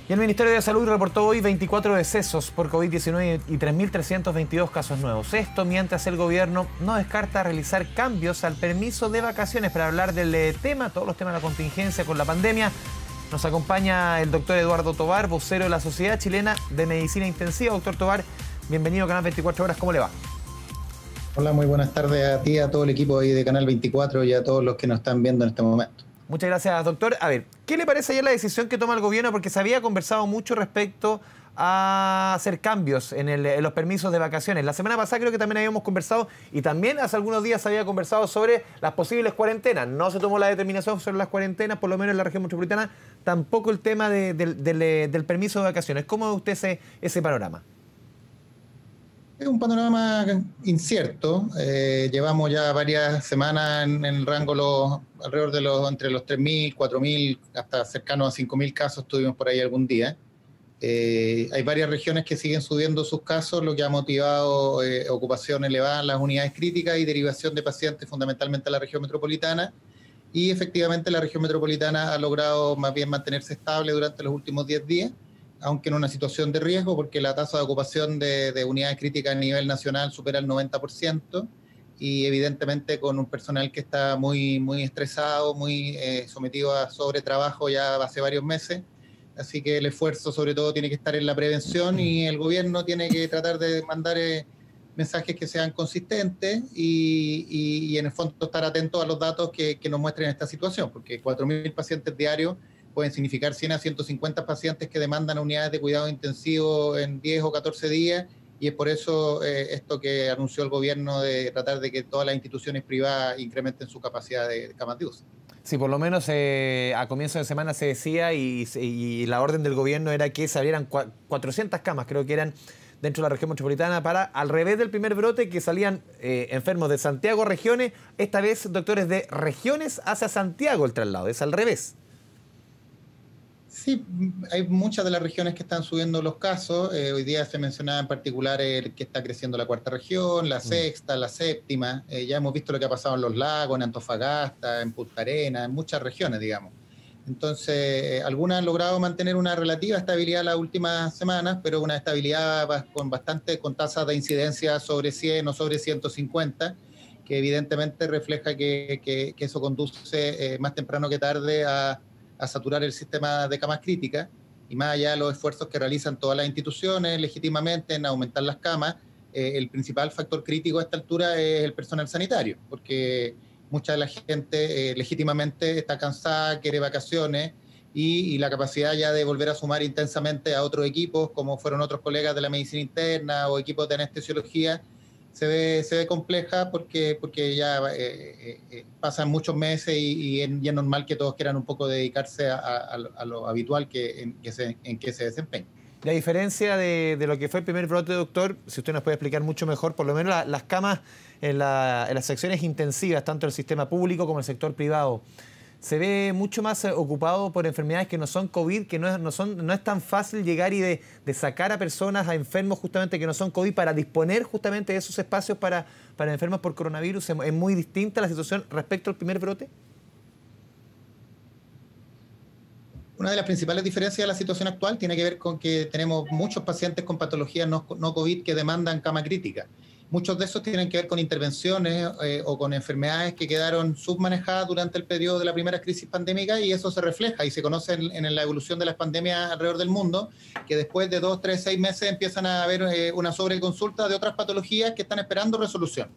Y el Ministerio de Salud reportó hoy 24 decesos por COVID-19 y 3.322 casos nuevos. Esto mientras el gobierno no descarta realizar cambios al permiso de vacaciones. Para hablar del tema, todos los temas de la contingencia con la pandemia, nos acompaña el doctor Eduardo Tovar, vocero de la Sociedad Chilena de Medicina Intensiva. Doctor Tovar, bienvenido a Canal 24 Horas, ¿cómo le va? Hola, muy buenas tardes a ti, a todo el equipo ahí de Canal 24 y a todos los que nos están viendo en este momento. Muchas gracias, doctor. A ver, ¿qué le parece ayer la decisión que toma el gobierno? Porque se había conversado mucho respecto a hacer cambios en los permisos de vacaciones. La semana pasada creo que también habíamos conversado y también hace algunos días se había conversado sobre las posibles cuarentenas. No se tomó la determinación sobre las cuarentenas, por lo menos en la región metropolitana, tampoco el tema del permiso de vacaciones. ¿Cómo ve usted ese panorama? Es un panorama incierto. Llevamos ya varias semanas en el rango alrededor de entre los 3.000, 4.000, hasta cercanos a 5.000 casos tuvimos por ahí algún día. Hay varias regiones que siguen subiendo sus casos, lo que ha motivado ocupación elevada en las unidades críticas y derivación de pacientes fundamentalmente a la región metropolitana. Y efectivamente la región metropolitana ha logrado más bien mantenerse estable durante los últimos 10 días, aunque en una situación de riesgo, porque la tasa de ocupación de unidades críticas a nivel nacional supera el 90%, y evidentemente con un personal que está muy, muy estresado, muy sometido a sobretrabajo ya hace varios meses. Así que el esfuerzo sobre todo tiene que estar en la prevención y el gobierno tiene que tratar de mandar mensajes que sean consistentes y en el fondo estar atentos a los datos que nos muestren esta situación, porque 4.000 pacientes diarios pueden significar 100 a 150 pacientes que demandan unidades de cuidado intensivo en 10 o 14 días, y es por eso esto que anunció el gobierno de tratar de que todas las instituciones privadas incrementen su capacidad de camas de UCI. Sí, por lo menos a comienzo de semana se decía y la orden del gobierno era que se abrieran 400 camas, creo que eran dentro de la región metropolitana, para, al revés del primer brote, que salían enfermos de Santiago a regiones, esta vez doctores de regiones hacia Santiago el traslado, es al revés. Sí, hay muchas de las regiones que están subiendo los casos. Hoy día se mencionaba en particular el que está creciendo la cuarta región, la sexta, la séptima. Ya hemos visto lo que ha pasado en Los Lagos, en Antofagasta, en Punta Arenas, en muchas regiones, digamos. Entonces, algunas han logrado mantener una relativa estabilidad las últimas semanas, pero una estabilidad con tasas de incidencia sobre 100 o sobre 150, que evidentemente refleja que eso conduce más temprano que tarde a saturar el sistema de camas críticas, y más allá de los esfuerzos que realizan todas las instituciones legítimamente en aumentar las camas, el principal factor crítico a esta altura es el personal sanitario, porque mucha de la gente legítimamente está cansada, quiere vacaciones, y la capacidad ya de volver a sumar intensamente a otros equipos, como fueron otros colegas de la medicina interna o equipos de anestesiología, se ve compleja porque ya pasan muchos meses y es normal que todos quieran un poco dedicarse a lo habitual en que se desempeña. La diferencia de lo que fue el primer brote, doctor, si usted nos puede explicar mucho mejor, por lo menos las camas en las secciones intensivas, tanto el sistema público como el sector privado, se ve mucho más ocupado por enfermedades que no son COVID, que no es tan fácil llegar y de sacar a personas, a enfermos justamente que no son COVID, para disponer justamente de esos espacios para enfermos por coronavirus. ¿Es muy distinta la situación respecto al primer brote? Una de las principales diferencias de la situación actual tiene que ver con que tenemos muchos pacientes con patologías no COVID que demandan cama crítica. Muchos de esos tienen que ver con intervenciones o con enfermedades que quedaron submanejadas durante el periodo de la primera crisis pandémica, y eso se refleja y se conoce en la evolución de las pandemias alrededor del mundo, que después de 2, 3, 6 meses empiezan a haber una sobreconsulta de otras patologías que están esperando resolución.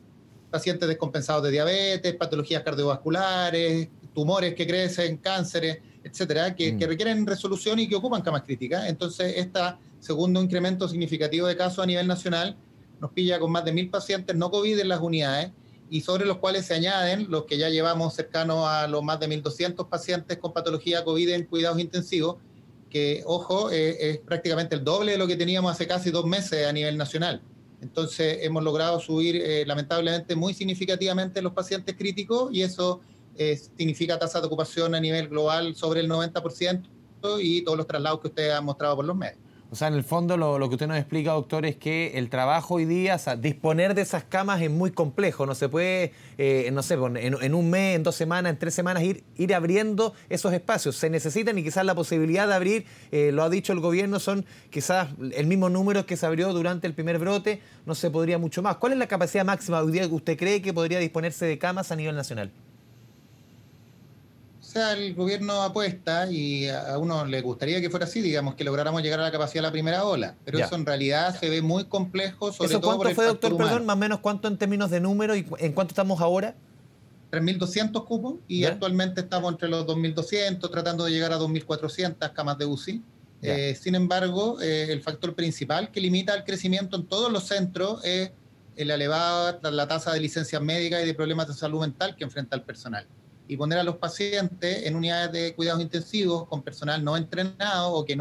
Pacientes descompensados de diabetes, patologías cardiovasculares, tumores que crecen, cánceres, etcétera, que requieren resolución y que ocupan camas críticas. Entonces, este segundo incremento significativo de casos a nivel nacional nos pilla con más de 1.000 pacientes no COVID en las unidades, y sobre los cuales se añaden los que ya llevamos cercanos a los más de 1.200 pacientes con patología COVID en cuidados intensivos, que, ojo, es prácticamente el doble de lo que teníamos hace casi 2 meses a nivel nacional. Entonces, hemos logrado subir lamentablemente muy significativamente los pacientes críticos, y eso significa tasa de ocupación a nivel global sobre el 90% y todos los traslados que usted ha mostrado por los medios. O sea, en el fondo lo que usted nos explica, doctor, es que el trabajo hoy día, o sea, disponer de esas camas es muy complejo. No se puede, no sé, en un mes, en 2 semanas, en 3 semanas ir abriendo esos espacios. Se necesitan y quizás la posibilidad de abrir, lo ha dicho el gobierno, son quizás el mismo número que se abrió durante el primer brote, no se podría mucho más. ¿Cuál es la capacidad máxima hoy día que usted cree que podría disponerse de camas a nivel nacional? O sea, el gobierno apuesta y a uno le gustaría que fuera así, digamos, que lográramos llegar a la capacidad de la primera ola, pero Ya. eso en realidad se ve muy complejo, sobre ¿Eso todo por cuánto el fue, factor doctor, humano. perdón? Más o menos cuánto en términos de número y en cuánto estamos ahora. 3.200 cupos y ¿Ya? actualmente estamos entre los 2.200, tratando de llegar a 2.400 camas de UCI. Ya. Sin embargo, el factor principal que limita el crecimiento en todos los centros es la elevada la tasa de licencias médicas y de problemas de salud mental que enfrenta el personal. Y poner a los pacientes en unidades de cuidados intensivos con personal no entrenado o que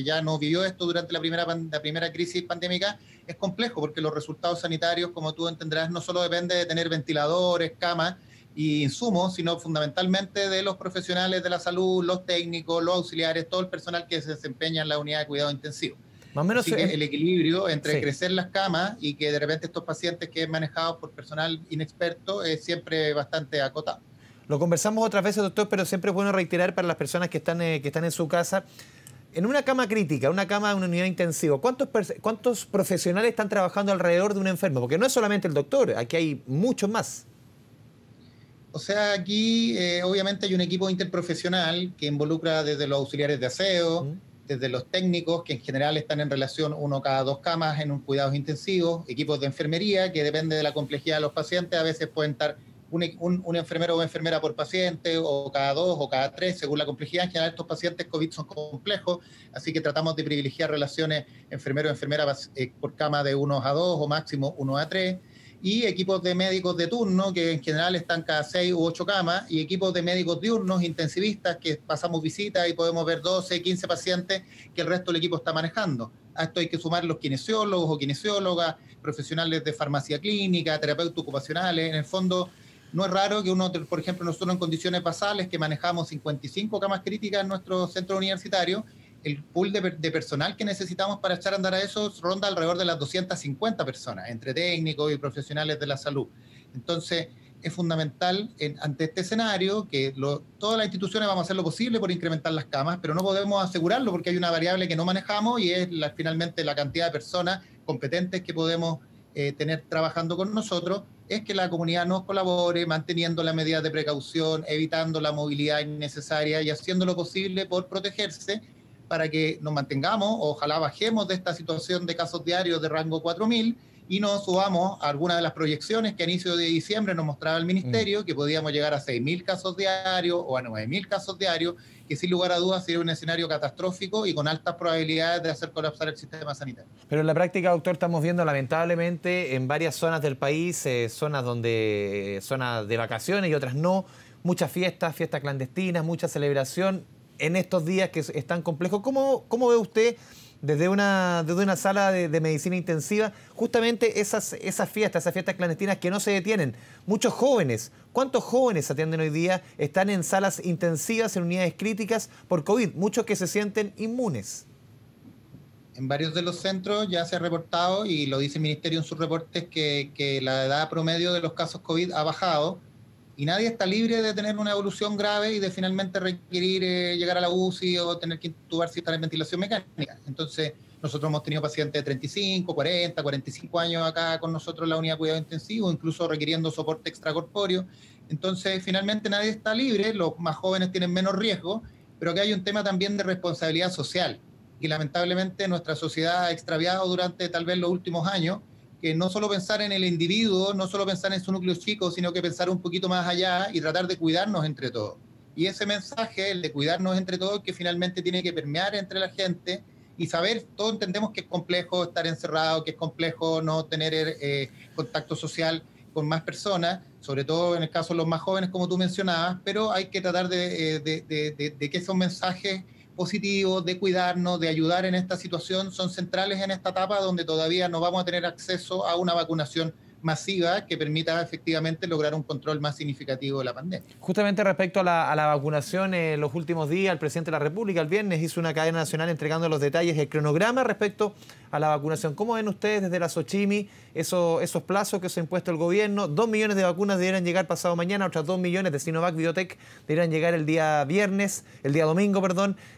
ya no vivió esto durante la primera crisis pandémica es complejo porque los resultados sanitarios, como tú entenderás, no solo depende de tener ventiladores, camas y insumos, sino fundamentalmente de los profesionales de la salud, los técnicos, los auxiliares, todo el personal que se desempeña en la unidad de cuidado intensivo. Más o menos. Así que el equilibrio entre Sí. crecer las camas y que de repente estos pacientes que es manejados por personal inexperto es siempre bastante acotado. Lo conversamos otras veces, doctor, pero siempre es bueno reiterar para las personas que están en su casa. En una cama crítica, una cama de una unidad intensiva, ¿cuántos profesionales están trabajando alrededor de un enfermo? Porque no es solamente el doctor, aquí hay muchos más. O sea, aquí obviamente hay un equipo interprofesional que involucra desde los auxiliares de aseo, ¿Mm? desde los técnicos, que en general están en relación 1 cada 2 camas en un cuidados intensivos, equipos de enfermería, que depende de la complejidad de los pacientes, a veces pueden estar un enfermero o enfermera por paciente, o cada 2 o cada 3, según la complejidad. En general estos pacientes COVID son complejos, así que tratamos de privilegiar relaciones enfermero-enfermera por cama de 1 a 2 o máximo 1 a 3, y equipos de médicos de turno, que en general están cada 6 u 8 camas, y equipos de médicos diurnos, intensivistas, que pasamos visitas y podemos ver 12, 15 pacientes que el resto del equipo está manejando. A esto hay que sumar los kinesiólogos o kinesiólogas, profesionales de farmacia clínica, terapeutas ocupacionales. En el fondo, no es raro que uno, por ejemplo, nosotros en condiciones basales, que manejamos 55 camas críticas en nuestro centro universitario, el pool de personal que necesitamos para echar a andar a eso ronda alrededor de las 250 personas, entre técnicos y profesionales de la salud. Entonces, es fundamental ante este escenario que todas las instituciones vamos a hacer lo posible por incrementar las camas, pero no podemos asegurarlo porque hay una variable que no manejamos y es finalmente la cantidad de personas competentes que podemos tener trabajando con nosotros. Es que la comunidad nos colabore manteniendo las medidas de precaución, evitando la movilidad innecesaria y haciendo lo posible por protegerse para que nos mantengamos, ojalá bajemos de esta situación de casos diarios de rango 4.000 y nos subamos a algunas de las proyecciones que a inicio de diciembre nos mostraba el Ministerio, que podíamos llegar a 6.000 casos diarios o a 9.000 casos diarios, que sin lugar a dudas sería un escenario catastrófico y con altas probabilidades de hacer colapsar el sistema sanitario. Pero en la práctica, doctor, estamos viendo lamentablemente en varias zonas del país, zonas de vacaciones y otras no, muchas fiestas clandestinas, mucha celebración en estos días que es tan complejo. ¿Cómo ve usted desde una sala de medicina intensiva justamente esas fiestas clandestinas que no se detienen? Muchos jóvenes, ¿cuántos jóvenes atienden hoy día? Están en salas intensivas, en unidades críticas por COVID, muchos que se sienten inmunes. En varios de los centros ya se ha reportado, y lo dice el Ministerio en sus reportes, que la edad promedio de los casos COVID ha bajado, y nadie está libre de tener una evolución grave y de finalmente requerir llegar a la UCI o tener que intubarse y estar en ventilación mecánica. Entonces, nosotros hemos tenido pacientes de 35, 40, 45 años acá con nosotros en la unidad de cuidado intensivo, incluso requiriendo soporte extracorpóreo. Entonces, finalmente nadie está libre, los más jóvenes tienen menos riesgo, pero que hay un tema también de responsabilidad social, que lamentablemente nuestra sociedad ha extraviado durante tal vez los últimos años, que no solo pensar en el individuo, no solo pensar en su núcleo chico, sino que pensar un poquito más allá y tratar de cuidarnos entre todos. Y ese mensaje, el de cuidarnos entre todos, que finalmente tiene que permear entre la gente y saber, todos entendemos que es complejo estar encerrado, que es complejo no tener contacto social con más personas, sobre todo en el caso de los más jóvenes, como tú mencionabas, pero hay que tratar de que esos mensajes positivos, de cuidarnos, de ayudar en esta situación, son centrales en esta etapa donde todavía no vamos a tener acceso a una vacunación masiva que permita efectivamente lograr un control más significativo de la pandemia. Justamente respecto a la vacunación, en los últimos días el presidente de la República el viernes hizo una cadena nacional entregando los detalles del cronograma respecto a la vacunación. ¿Cómo ven ustedes desde la Sochimi esos plazos que se ha impuesto el gobierno? 2 millones de vacunas deberán llegar pasado mañana, otras 2 millones de Sinovac Biotech deberán llegar el día domingo,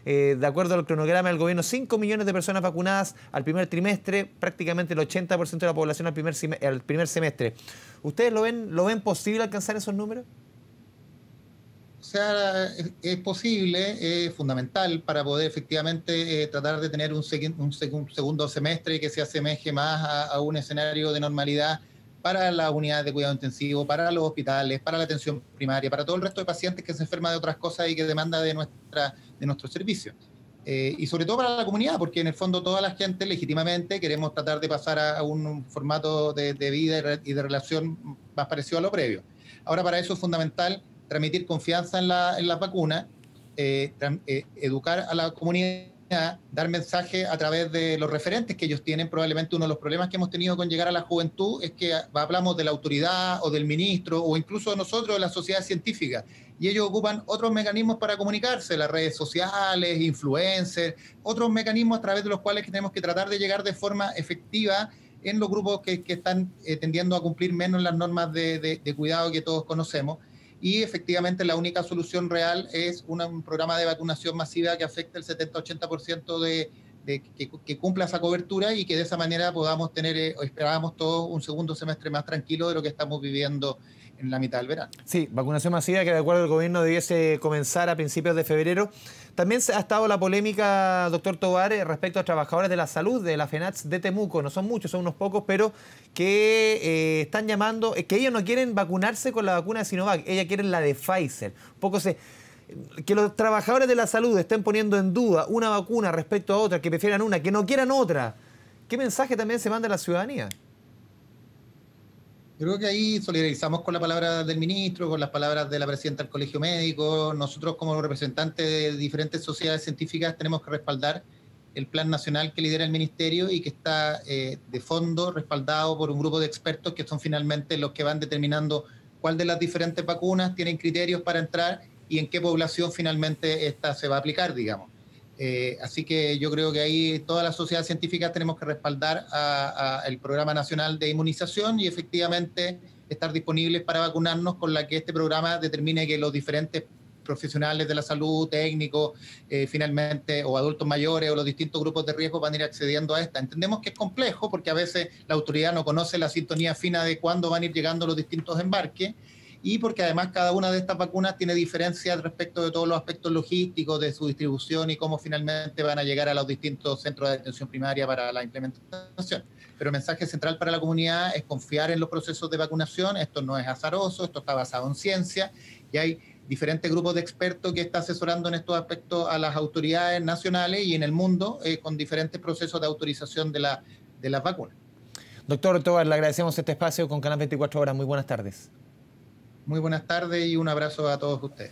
de acuerdo al cronograma del gobierno, 5 millones de personas vacunadas al primer trimestre, prácticamente el 80% de la población al primer semestre. ¿Ustedes lo ven posible alcanzar esos números? O sea, es posible, es fundamental para poder efectivamente tratar de tener un segundo semestre que se asemeje más a un escenario de normalidad para las unidades de cuidado intensivo, para los hospitales, para la atención primaria, para todo el resto de pacientes que se enferman de otras cosas y que demanda de nuestros servicios. Y sobre todo para la comunidad, porque en el fondo toda la gente legítimamente queremos tratar de pasar a un formato de vida y de relación más parecido a lo previo. Ahora, para eso es fundamental transmitir confianza en las vacunas, educar a la comunidad, dar mensaje a través de los referentes que ellos tienen. Probablemente uno de los problemas que hemos tenido con llegar a la juventud es que hablamos de la autoridad o del ministro o incluso de nosotros, de la sociedad científica, y ellos ocupan otros mecanismos para comunicarse, las redes sociales, influencers, otros mecanismos a través de los cuales tenemos que tratar de llegar de forma efectiva en los grupos que están tendiendo a cumplir menos las normas de cuidado que todos conocemos. Y efectivamente la única solución real es un programa de vacunación masiva que afecte el 70-80% que cumpla esa cobertura y que de esa manera podamos tener, esperábamos todos, un segundo semestre más tranquilo de lo que estamos viviendo en la mitad del verano. Sí, vacunación masiva que de acuerdo al gobierno debiese comenzar a principios de febrero. También ha estado la polémica, doctor Tovar, respecto a trabajadores de la salud de la FENATS de Temuco. No son muchos, son unos pocos, pero que están llamando, que ellos no quieren vacunarse con la vacuna de Sinovac, ellos quieren la de Pfizer. Que los trabajadores de la salud estén poniendo en duda una vacuna respecto a otra, que prefieran una, que no quieran otra. ¿Qué mensaje también se manda a la ciudadanía? Yo creo que ahí solidarizamos con la palabra del ministro, con las palabras de la presidenta del Colegio Médico. Nosotros como representantes de diferentes sociedades científicas tenemos que respaldar el plan nacional que lidera el ministerio y que está de fondo respaldado por un grupo de expertos que son finalmente los que van determinando cuál de las diferentes vacunas tienen criterios para entrar y en qué población finalmente esta se va a aplicar, digamos. Así que yo creo que ahí todas las sociedades científicas tenemos que respaldar el Programa Nacional de Inmunización y efectivamente estar disponibles para vacunarnos con la que este programa determine que los diferentes profesionales de la salud, técnicos, finalmente, o adultos mayores o los distintos grupos de riesgo van a ir accediendo a esta. Entendemos que es complejo porque a veces la autoridad no conoce la sintonía fina de cuándo van a ir llegando los distintos embarques, y porque además cada una de estas vacunas tiene diferencias respecto de todos los aspectos logísticos de su distribución y cómo finalmente van a llegar a los distintos centros de atención primaria para la implementación. Pero el mensaje central para la comunidad es confiar en los procesos de vacunación. Esto no es azaroso, esto está basado en ciencia y hay diferentes grupos de expertos que están asesorando en estos aspectos a las autoridades nacionales y en el mundo con diferentes procesos de autorización de las vacunas. Doctor Tovar, le agradecemos este espacio con Canal 24 Horas. Muy buenas tardes. Muy buenas tardes y un abrazo a todos ustedes.